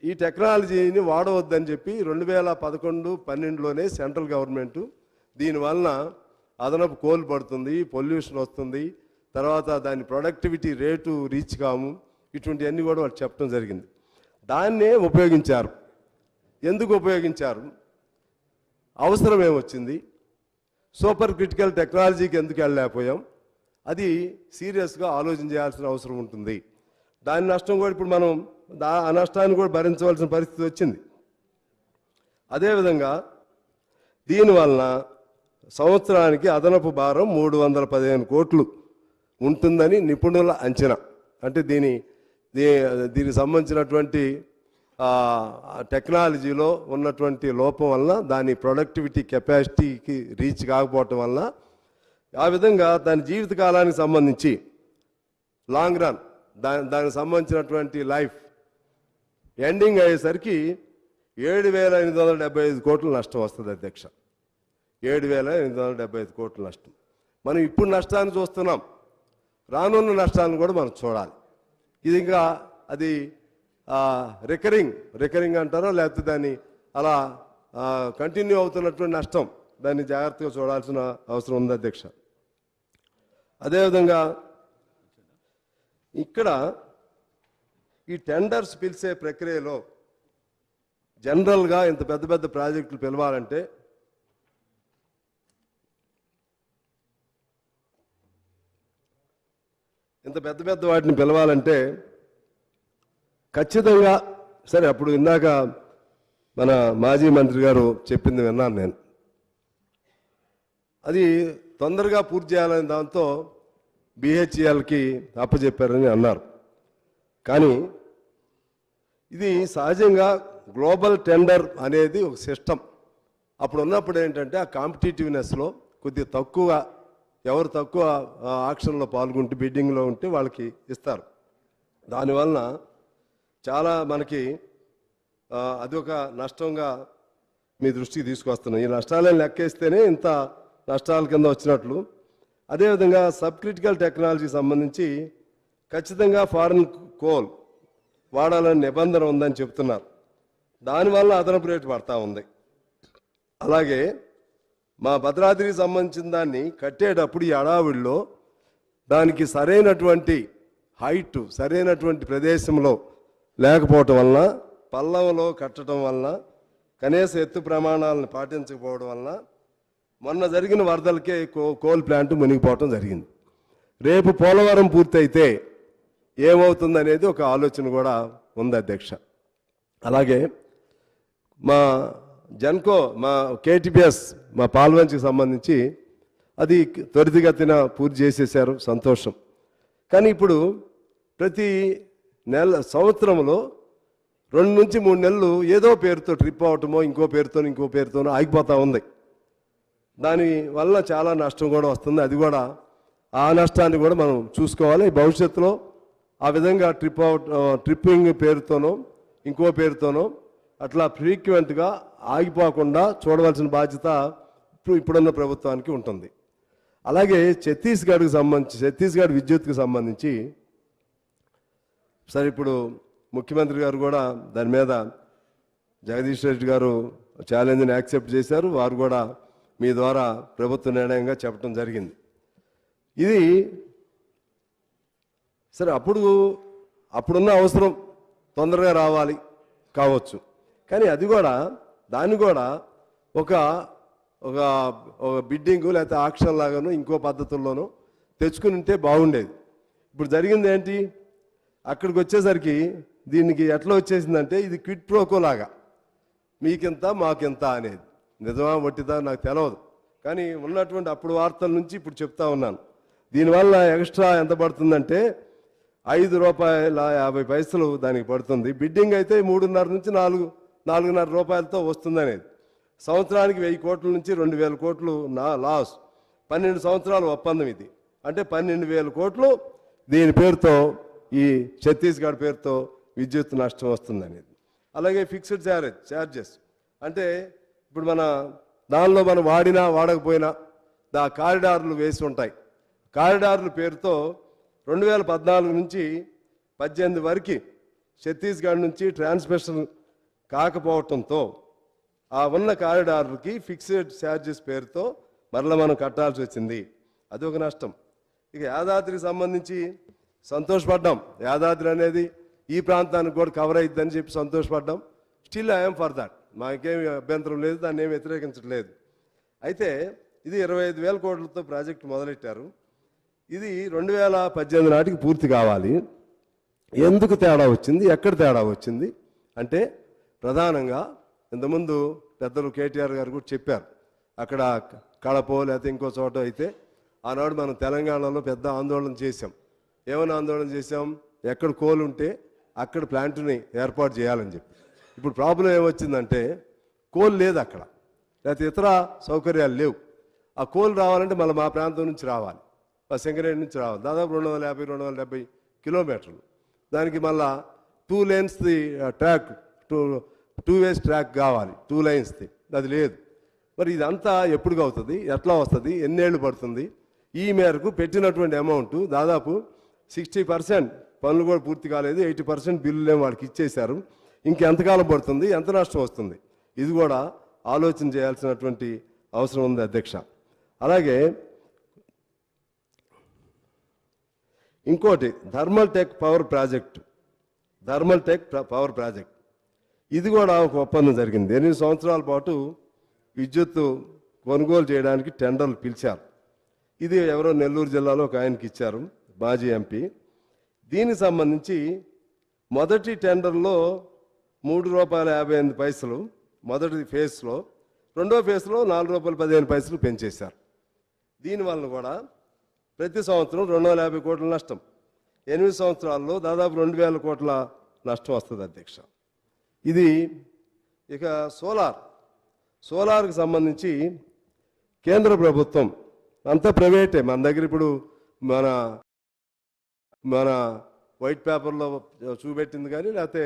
ఈ టెక్నాలజీని వాడవద్దని చెప్పి 2011-12లోనే సెంట్రల్ గవర్నమెంటు దీనివలన అదనపు కోల్ పడుతుంది, పొల్యూషన్ వస్తుంది, తర్వాత దాని ప్రొడక్టివిటీ రేటు రీచ్ కాము, ఇటువంటివన్నీ కూడా వాళ్ళు చెప్పడం జరిగింది. దాన్నే ఉపయోగించారు. ఎందుకు ఉపయోగించారు, అవసరం ఏమొచ్చింది, సూపర్ క్రిటికల్ టెక్నాలజీకి ఎందుకు వెళ్ళలేకపోయాం, అది సీరియస్గా ఆలోచన చేయాల్సిన అవసరం ఉంటుంది. దాని నష్టం కూడా ఇప్పుడు మనం ఆ నష్టాన్ని కూడా భరించవలసిన పరిస్థితి వచ్చింది. అదేవిధంగా దీనివలన సంవత్సరానికి అదనపు భారం 315 కోట్లు ఉంటుందని నిపుణుల అంచనా. అంటే దీనికి సంబంధించినటువంటి టెక్నాలజీలో ఉన్నటువంటి లోపం వలన, దాని ప్రొడక్టివిటీ కెపాసిటీకి రీచ్ కాకపోవటం వలన, ఆ విధంగా దాని జీవితకాలానికి సంబంధించి లాంగ్ రన్ దానికి సంబంధించినటువంటి లైఫ్ ఎండింగ్ అయ్యేసరికి 7,875 కోట్లు నష్టం వస్తుంది అధ్యక్ష. 7,875 కోట్ల నష్టం. మనం ఇప్పుడు నష్టాన్ని చూస్తున్నాం, రానున్న నష్టాన్ని కూడా మనం చూడాలి. ఇది ఇంకా అది రికరింగ్ అంటారో లేకపోతే దాన్ని అలా కంటిన్యూ అవుతున్నటువంటి నష్టం, దాన్ని జాగ్రత్తగా చూడాల్సిన అవసరం ఉంది అధ్యక్ష. అదేవిధంగా ఇక్కడ ఈ టెండర్స్ పిలిచే ప్రక్రియలో జనరల్గా ఇంత పెద్ద పెద్ద ప్రాజెక్టులు పిలవాలంటే ఇంత పెద్ద పెద్ద వాటిని పిలవాలంటే ఖచ్చితంగా సరే అప్పుడు ఇందాక మన మాజీ మంత్రి గారు చెప్పింది విన్నాను నేను. అది తొందరగా పూర్తి చేయాలనే దాంతో బిహెచ్ఈఎల్కి అప్పచెప్పారని అన్నారు. కానీ ఇది సహజంగా గ్లోబల్ టెండర్ అనేది ఒక సిస్టమ్. అప్పుడు ఉన్నప్పుడు ఏంటంటే ఆ కాంపిటేటివ్నెస్లో కొద్దిగా తక్కువ, ఎవరు తక్కువ ఆక్షన్లో పాల్గొంటే బిడ్డింగ్లో ఉంటే వాళ్ళకి ఇస్తారు. దానివలన చాలా మనకి అది ఒక నష్టంగా మీ దృష్టికి తీసుకొస్తున్నాం. ఈ నష్టాలను లెక్కేస్తేనే ఇంత నష్టాల కింద వచ్చినట్లు. అదేవిధంగా సబ్ క్రిటికల్ టెక్నాలజీకి సంబంధించి ఖచ్చితంగా ఫారిన్ కోల్ వాడాలని నిబంధన ఉందని చెప్తున్నారు. దానివల్ల అదనపు రేటు పడతా ఉంది. అలాగే మా భద్రాద్రికి సంబంధించిన దాన్ని కట్టేటప్పుడు ఈ అడావిడిలో దానికి సరైనటువంటి హైట్, సరైనటువంటి ప్రదేశంలో లేకపోవటం వలన, పల్లవంలో కట్టడం వలన, కనీస ఎత్తు ప్రమాణాలను పాటించకపోవడం వలన మొన్న జరిగిన వరదలకే కోల్ ప్లాంట్ మునిగిపోవటం జరిగింది. రేపు పోలవరం పూర్తయితే ఏమవుతుందనేది ఒక ఆలోచన కూడా ఉంది అధ్యక్ష. అలాగే మా జెన్కో, మా కేటీపీఎస్, మా పాల్వంచికి సంబంధించి అది త్వరితగతిన పూర్తి చేసేసారు, సంతోషం. కానీ ఇప్పుడు ప్రతి సంవత్సరంలో 2 నుంచి 3 నెలలు ఏదో పేరుతో ట్రిప్ అవటమో ఇంకో పేరుతోనో ఆగిపోతూ ఉంది. దానివల్ల చాలా నష్టం కూడా వస్తుంది. అది కూడా ఆ నష్టాన్ని కూడా మనం చూసుకోవాలి. భవిష్యత్తులో ఆ విధంగా ట్రిప్పింగ్ పేరుతోనో ఇంకో పేరుతోనో అట్లా ఫ్రీక్వెంట్గా ఆగిపోకుండా చూడవలసిన బాధ్యత ఇప్పుడున్న ప్రభుత్వానికి ఉంటుంది. అలాగే ఛత్తీస్గఢ్ విద్యుత్కి సంబంధించి సరే ఇప్పుడు ముఖ్యమంత్రి గారు కూడా దాని మీద జగదీష్ రెడ్డి గారు ఛాలెంజ్ని యాక్సెప్ట్ చేశారు. వారు కూడా మీ ద్వారా ప్రభుత్వ నిర్ణయంగా చెప్పడం జరిగింది. ఇది సరే అప్పుడున్న అవసరం తొందరగా రావాలి కావచ్చు. కానీ దాన్ని కూడా ఒక బిడ్డింగ్ లేకపోతే ఆక్షన్ లాగానో ఇంకో పద్ధతుల్లోనూ తెచ్చుకుని ఉంటే బాగుండేది. ఇప్పుడు జరిగింది ఏంటి, అక్కడికి వచ్చేసరికి దీనికి ఎట్లా వచ్చేసిందంటే ఇది క్విడ్ ప్రోకో లాగా, మీకింత మాకింత అనేది. నిజమా వట్టిదా నాకు తెలియదు. కానీ ఉన్నటువంటి అప్పుడు వార్తల నుంచి ఇప్పుడు చెప్తా ఉన్నాను. దీనివల్ల ఎక్స్ట్రా ఎంత పడుతుందంటే ₹5.50 దానికి పడుతుంది. బిడ్డింగ్ అయితే 3.5 నుంచి 4.5 రూపాయలతో వస్తుందనేది. సంవత్సరానికి 1000 కోట్ల నుంచి 2000 కోట్లు లాస్. 12 సంవత్సరాల ఒప్పందం ఇది. అంటే 12,000 కోట్లు దీని పేరుతో, ఈ ఛత్తీస్గఢ్ పేరుతో విద్యుత్ నష్టం వస్తుందనేది. అలాగే ఫిక్స్డ్ ఛార్జెస్ అంటే ఇప్పుడు దానిలో మనం వాడినా వాడకపోయినా కారిడార్లు వేసి ఉంటాయి. కారిడార్ల పేరుతో 2014 నుంచి 18 వరకు ఛత్తీస్గఢ్ నుంచి ట్రాన్స్మిషన్ కాకపోవటంతో ఆ ఉన్న కారిడార్లకి ఫిక్స్డ్ ఛార్జెస్ పేరుతో మరలా మనం కట్టాల్సి వచ్చింది. అది ఒక నష్టం. ఇక యాదాద్రికి సంబంధించి సంతోషపడ్డాం. యాదాద్రి అనేది ఈ ప్రాంతానికి కూడా కవర్ అయిద్దని చెప్పి సంతోషపడ్డాం. స్టిల్ ఐఎమ్ ఫర్ దాట్, మాకేమి అభ్యంతరం లేదు, దాన్ని ఏమి వ్యతిరేకించట్లేదు. అయితే ఇది 25,000 కోట్లతో ప్రాజెక్టు మొదలెట్టారు. ఇది 2018 నాటికి పూర్తి కావాలి. ఎందుకు తేడా వచ్చింది, ఎక్కడ తేడా వచ్చింది అంటే ప్రధానంగా ఇంతకుముందు పెద్దలు కేటీఆర్ గారు కూడా చెప్పారు. అక్కడ కడపో లేకపోతే ఇంకో చోట అయితే ఆనాడు మనం తెలంగాణలో పెద్ద ఆందోళన చేశాం. ఏమైనా ఆందోళన చేశాం, ఎక్కడ కోల్ ఉంటే అక్కడ ప్లాంట్ని ఏర్పాటు చేయాలని చెప్పి. ఇప్పుడు ప్రాబ్లం ఏమొచ్చిందంటే కోల్ లేదు అక్కడ, లేకపోతే ఇతర సౌకర్యాలు లేవు. ఆ కోల్ రావాలంటే మళ్ళీ మా ప్రాంతం నుంచి రావాలి, మా సింగరేణి నుంచి రావాలి. దాదాపు 250-270 కిలోమీటర్లు. దానికి మళ్ళా 2 lanesది ట్రాక్, 2 ways ట్రాక్ కావాలి, 2 lanesది. అది లేదు. మరి ఇదంతా ఎప్పుడు అవుతుంది, ఎట్లా వస్తుంది, ఎన్నేళ్ళు పడుతుంది? ఈ మేరకు పెట్టినటువంటి అమౌంట్ దాదాపు 60% పనులు కూడా పూర్తి కాలేదు. 80% బిల్లులేమో వాళ్ళకి ఇచ్చేశారు. ఇంకెంతకాలం పడుతుంది, ఎంత నష్టం వస్తుంది? ఇది కూడా ఆలోచన చేయాల్సినటువంటి అవసరం ఉంది అధ్యక్ష. అలాగే ఇంకోటి థర్మల్ టెక్ పవర్ ప్రాజెక్ట్, ఇది కూడా ఒక ఒప్పందం జరిగింది. 8 సంవత్సరాల పాటు విద్యుత్ కొనుగోలు చేయడానికి టెండర్లు పిలిచారు. ఇది ఎవరో నెల్లూరు జిల్లాలో ఒక ఆయనకి ఇచ్చారు. మాజీ ఎంపీ. దీనికి సంబంధించి మొదటి టెండర్లో ₹3.58 మొదటి ఫేజ్లో, రెండో ఫేజ్లో ₹4.15 పెంచేశారు. దీనివల్ల కూడా ప్రతి సంవత్సరం 250 కోట్ల నష్టం, 8 సంవత్సరాల్లో దాదాపు 2,000 కోట్ల నష్టం వస్తుంది అధ్యక్ష. ఇది ఇక సోలార్కి సంబంధించి కేంద్ర ప్రభుత్వం అంతా ప్రైవేటే. మన దగ్గర ఇప్పుడు మన వైట్ పేపర్లో చూపెట్టింది కానీ లేకపోతే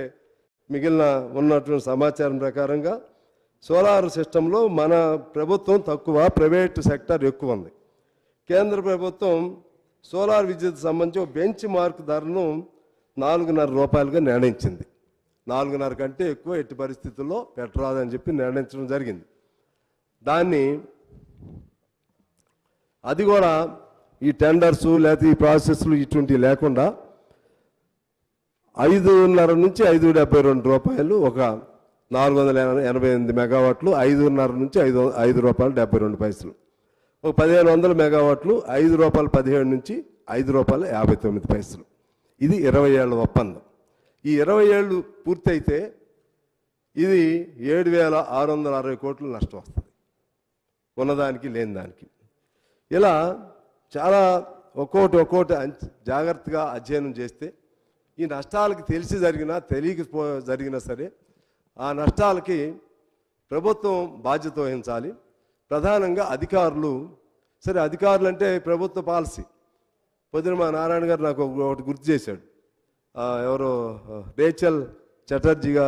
మిగిలిన ఉన్నటువంటి సమాచారం ప్రకారంగా సోలార్ సిస్టంలో మన ప్రభుత్వం తక్కువ, ప్రైవేట్ సెక్టర్ ఎక్కువ ఉంది. కేంద్ర ప్రభుత్వం సోలార్ విద్యుత్ సంబంధించి బెంచ్ మార్క్ ధరను ₹4.5 నిర్ణయించింది. 4.5 కంటే ఎక్కువ ఎట్టి పరిస్థితుల్లో పెట్టరాదని చెప్పి నిర్ణయించడం జరిగింది. దాన్ని అది కూడా ఈ టెండర్సు లేకపోతే ఈ ప్రాసెస్లు ఇటువంటివి లేకుండా ₹5.5 నుంచి ₹5.72 ఒక 488 మెగావాట్లు, 5.5 నుంచి ₹5.72. ఒక 1500 మెగావాట్లు ₹5.17 నుంచి ₹5.59. ఇది 20 ఏళ్ల ఒప్పందం. ఈ 20 ఏళ్ళు పూర్తయితే ఇది 7,660 కోట్లు నష్టం వస్తుంది, ఉన్నదానికి లేని దానికి. ఇలా చాలా ఒక్కోటి జాగ్రత్తగా అధ్యయనం చేస్తే ఈ నష్టాలకి తెలిసి జరిగినా తెలియక జరిగినా సరే ఆ నష్టాలకి ప్రభుత్వం బాధ్యత వహించాలి. ప్రధానంగా అధికారులు. సరే, అధికారులు అంటే ప్రభుత్వ పాలసీ. పొద్దున మా నారాయణ గారు నాకు ఒకటి గుర్తు చేశాడు. ఎవరో రేచల్ చటర్జీగా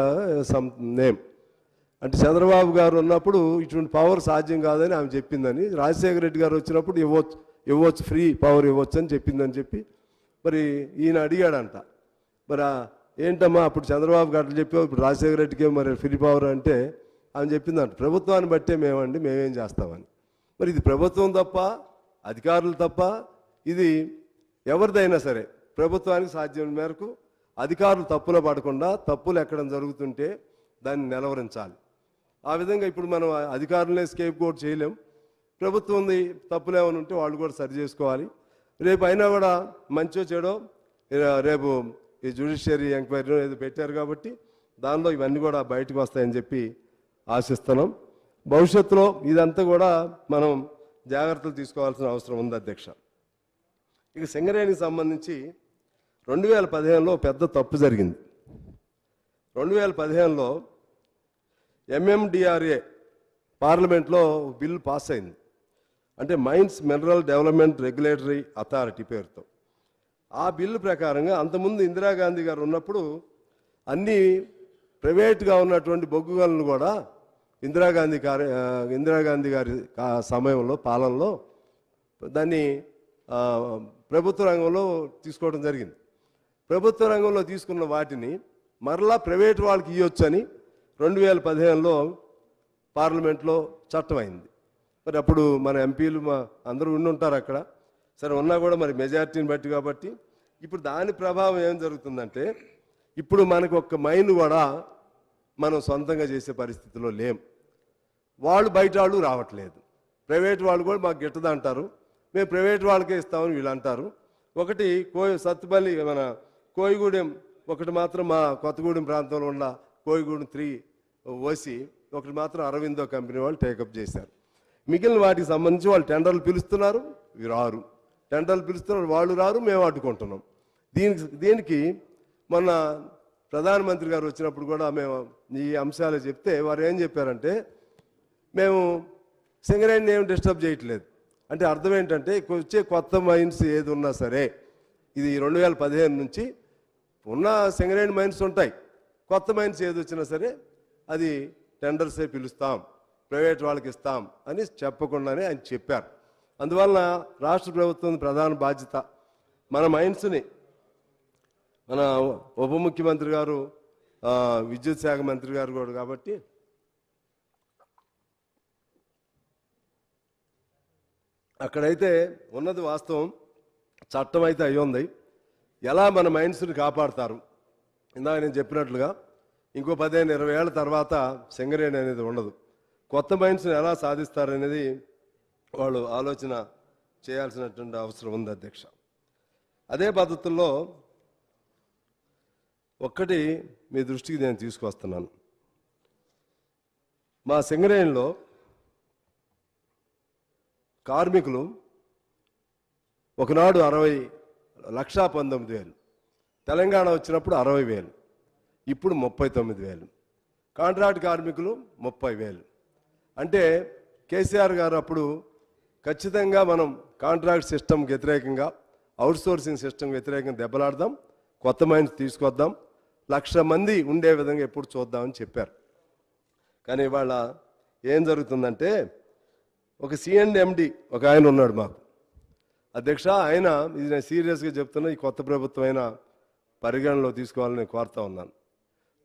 సమ్ నేమ్, అంటే చంద్రబాబు గారు ఉన్నప్పుడు ఇటువంటి పవర్ సాధ్యం కాదని ఆమె చెప్పిందని, రాజశేఖర రెడ్డి గారు వచ్చినప్పుడు ఇవ్వచ్చు ఫ్రీ పవర్ ఇవ్వచ్చు అని చెప్పిందని చెప్పి మరి ఈయన అడిగాడంట. మరి ఏంటమ్మా అప్పుడు చంద్రబాబు గారు చెప్పావు, ఇప్పుడు రాజశేఖర రెడ్డికి మరి ఫ్రీ పవర్ అంటే ఆమె చెప్పిందంట, ప్రభుత్వాన్ని బట్టే మేమేం చేస్తామని. మరి ఇది ప్రభుత్వం తప్ప, అధికారులు తప్ప, ఇది ఎవరిదైనా సరే ప్రభుత్వానికి సాధ్యం మేరకు అధికారులు తప్పులో పడకుండా తప్పులు ఎక్కడం జరుగుతుంటే దాన్ని నిలవరించాలి. ఆ విధంగా ఇప్పుడు మనం అధికారులనే స్కేప్ కోట్ చేయలేం. ప్రభుత్వం ఉంది, తప్పులు ఏమైనా ఉంటే వాళ్ళు కూడా సరి చేసుకోవాలి. రేపు అయినా కూడా మంచో చెడో రేపు ఈ జ్యుడిషియరీ ఎంక్వైరీ ఏదో పెట్టారు కాబట్టి దానిలో ఇవన్నీ కూడా బయటకు వస్తాయని చెప్పి ఆశిస్తున్నాం. భవిష్యత్తులో ఇదంతా కూడా మనం జాగ్రత్తలు తీసుకోవాల్సిన అవసరం ఉంది అధ్యక్ష. ఇక సింగరేణికి సంబంధించి 2015లో పెద్ద తప్పు జరిగింది. 2015లో MMDRA పార్లమెంట్లో బిల్ పాస్ అయింది. అంటే mines mineral development regulatory authority పేరుతో. ఆ బిల్లు ప్రకారంగా అంతకుముందు ఇందిరాగాంధీ గారు ఉన్నప్పుడు అన్ని ప్రైవేట్గా ఉన్నటువంటి బొగ్గు గనులను కూడా ఇందిరాగాంధీ గారి సమయంలో పాలనలో దాన్ని ప్రభుత్వ రంగంలో తీసుకోవడం జరిగింది. ప్రభుత్వ రంగంలో తీసుకున్న వాటిని మరలా ప్రైవేట్ వాళ్ళకి ఇవ్వచ్చని 2015లో పార్లమెంట్లో చట్టం అయింది. మరి అప్పుడు మన ఎంపీలు అందరూ ఉంటారు అక్కడ. సరే, ఉన్నా కూడా మరి మెజారిటీని బట్టి కాబట్టి ఇప్పుడు దాని ప్రభావం ఏం జరుగుతుందంటే ఇప్పుడు మనకు ఒక్క మైన్ కూడా మనం సొంతంగా చేసే పరిస్థితిలో లేం. వాళ్ళు బయట వాళ్ళు రావట్లేదు. ప్రైవేట్ వాళ్ళు కూడా మాకు గిట్టదు అంటారు, మేము ప్రైవేట్ వాళ్ళకే ఇస్తామని వీళ్ళు అంటారు. ఒకటి సత్తుపల్లి మన కోయిగూడెం ఒకటి మాత్రం మా కొత్తగూడెం ప్రాంతంలో ఉన్న కోయిగూడెం 3 ఓసి ఒకటి మాత్రం అరవిందో కంపెనీ వాళ్ళు టేకప్ చేశారు. మిగిలిన వాటికి సంబంధించి వాళ్ళు టెండర్లు పిలుస్తున్నారు, రారు. టెండర్లు పిలుస్తున్నారు, వాళ్ళు రారు, మేము అడ్డుకుంటున్నాం. దీనికి మొన్న ప్రధానమంత్రి గారు వచ్చినప్పుడు కూడా మేము ఈ అంశాలు చెప్తే వారు ఏం చెప్పారంటే మేము సింగరేణిని ఏం డిస్టర్బ్ చేయట్లేదు. అంటే అర్థం ఏంటంటే వచ్చే కొత్త మైన్స్ ఏది ఉన్నా సరే ఇది 2015 నుంచి ఉన్న సింగరేణి మైన్స్ ఉంటాయి, కొత్త మైన్స్ ఏది వచ్చినా సరే అది టెండర్సే పిలుస్తాం, ప్రైవేట్ వాళ్ళకి ఇస్తాం అని చెప్పకుండానే ఆయన చెప్పారు. అందువలన రాష్ట్ర ప్రభుత్వం ప్రధాన బాధ్యత మన మైన్స్ని, మన ఉప ముఖ్యమంత్రి గారు విద్యుత్ శాఖ మంత్రి గారు కూడా కాబట్టి అక్కడైతే ఉన్నది వాస్తవం, చట్టం అయితే అయ్యింది. ఎలా మన మైండ్స్ని కాపాడతారు, ఇందాక నేను చెప్పినట్లుగా ఇంకో 15-20 ఏళ్ళ తర్వాత సింగరేణి అనేది ఉండదు. కొత్త మైండ్స్ని ఎలా సాధిస్తారనేది వాళ్ళు ఆలోచన చేయాల్సినటువంటి అవసరం ఉంది అధ్యక్ష. అదే పద్ధతుల్లో ఒక్కటి మీ దృష్టికి నేను తీసుకొస్తున్నాను. మా సింగరేణిలో కార్మికులు ఒకనాడు 60,19,000, తెలంగాణ వచ్చినప్పుడు 60,000, ఇప్పుడు 39,000. కాంట్రాక్ట్ కార్మికులు 30,000. అంటే కేసీఆర్ గారు అప్పుడు ఖచ్చితంగా మనం కాంట్రాక్ట్ సిస్టమ్కి వ్యతిరేకంగా, అవుట్సోర్సింగ్ సిస్టమ్ వ్యతిరేకంగా దెబ్బలాడదాం, కొత్త మైండ్స్ తీసుకొద్దాం, 1,00,000 మంది ఉండే విధంగా ఎప్పుడు చూద్దామని చెప్పారు. కానీ ఇవాళ ఏం జరుగుతుందంటే, ఒక C&MD ఒక ఆయన ఉన్నాడు మాకు అధ్యక్ష. ఆయన, ఇది నేను సీరియస్గా చెప్తున్నా, ఈ కొత్త ప్రభుత్వం అయినా పరిగణలో తీసుకోవాలని నేను కోరుతా ఉన్నాను.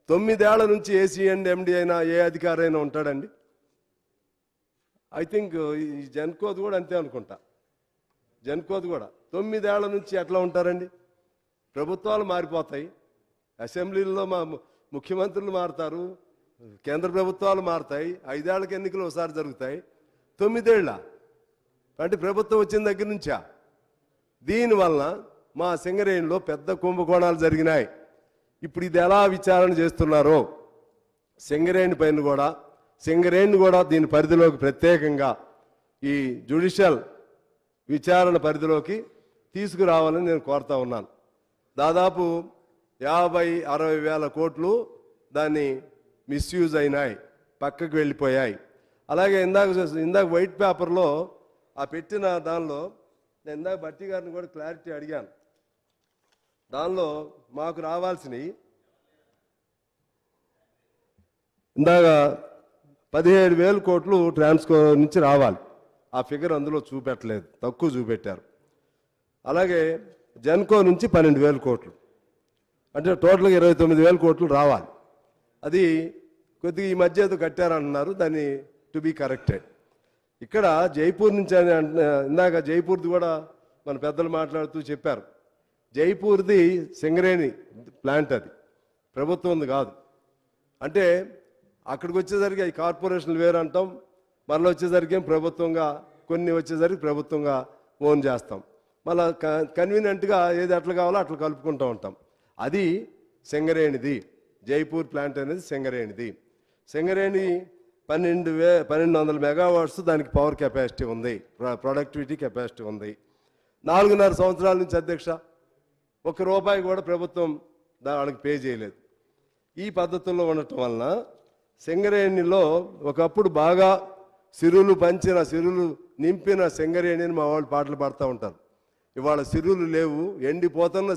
9 ఏళ్ల నుంచి ఏ C&MD అయినా, ఏ అధికారి అయినా ఉంటాడండి? ఐ థింక్ ఈ జన్కోద్ కూడా అంతే అనుకుంటా. జన్కోద్ కూడా 9 ఏళ్ల నుంచి ఎట్లా ఉంటారండి? ప్రభుత్వాలు మారిపోతాయి, అసెంబ్లీల్లో మా ముఖ్యమంత్రులు మారుతారు, కేంద్ర ప్రభుత్వాలు మారుతాయి, 5 ఏళ్లకి ఎన్నికలు ఒకసారి జరుగుతాయి. 9 ఏళ్ళ అంటే ప్రభుత్వం వచ్చిన దగ్గర నుంచా? దీనివల్ల మా సింగరేణిలో పెద్ద కుంభకోణాలు జరిగినాయి. ఇప్పుడు ఇది ఎలా విచారణ చేస్తున్నారో సింగరేణి పైన కూడా, సింగరేణి కూడా దీని పరిధిలోకి ప్రత్యేకంగా ఈ జ్యుడిషియల్ విచారణ పరిధిలోకి తీసుకురావాలని నేను కోరుతా ఉన్నాను. దాదాపు 50-60 వేల కోట్లు దాన్ని మిస్యూజ్ అయినాయి, పక్కకు వెళ్ళిపోయాయి. అలాగే ఇందాక వైట్ పేపర్లో ఆ పెట్టిన దానిలో నేను ఇందాక భట్టి గారిని కూడా క్లారిటీ అడిగాను. దానిలో మాకు రావాల్సినవి ఇందాక 17,000 కోట్లు ట్రాన్స్కో నుంచి రావాలి. ఆ ఫిగర్ అందులో చూపెట్టలేదు, తక్కువ చూపెట్టారు. అలాగే జెన్కో నుంచి 12,000 కోట్లు, అంటే టోటల్గా 29,000 కోట్లు రావాలి. అది కొద్దిగా ఈ మధ్య ఏదో కట్టారంటున్నారు, దాన్ని టు బీ కరెక్టెడ్. ఇక్కడ జైపూర్ నుంచి ఇందాక జైపూర్ది కూడా మన పెద్దలు మాట్లాడుతూ చెప్పారు. జైపూర్ది సింగరేణి ప్లాంట్, అది ప్రభుత్వంది కాదు. అంటే అక్కడికి వచ్చేసరికి అవి కార్పొరేషన్లు వేరు అంటాం, మళ్ళీ వచ్చేసరికి ప్రభుత్వంగా, కొన్ని వచ్చేసరికి ప్రభుత్వంగా ఓన్ చేస్తాం. మళ్ళీ కన్వీనియంట్గా ఏది ఎట్లా కావాలో అట్లా కలుపుకుంటూ ఉంటాం. అది సింగరేణిది, జైపూర్ ప్లాంట్ అనేది సింగరేణిది. సింగరేణి 1200 మెగావాట్స్ దానికి పవర్ కెపాసిటీ ఉంది, ప్రొడక్టివిటీ కెపాసిటీ ఉంది. 4.5 సంవత్సరాల నుంచి అధ్యక్ష ₹1 కూడా ప్రభుత్వం దానికి పే చేయలేదు. ఈ పద్ధతుల్లో ఉండటం వలన సింగరేణిలో ఒకప్పుడు బాగా సిరులు పంచిన, సిరులు నింపిన సింగరేణిని మా వాళ్ళు పాటలు పాడుతూ ఉంటారు. ఇవాళ సిరులు లేవు, ఎండిపోతున్న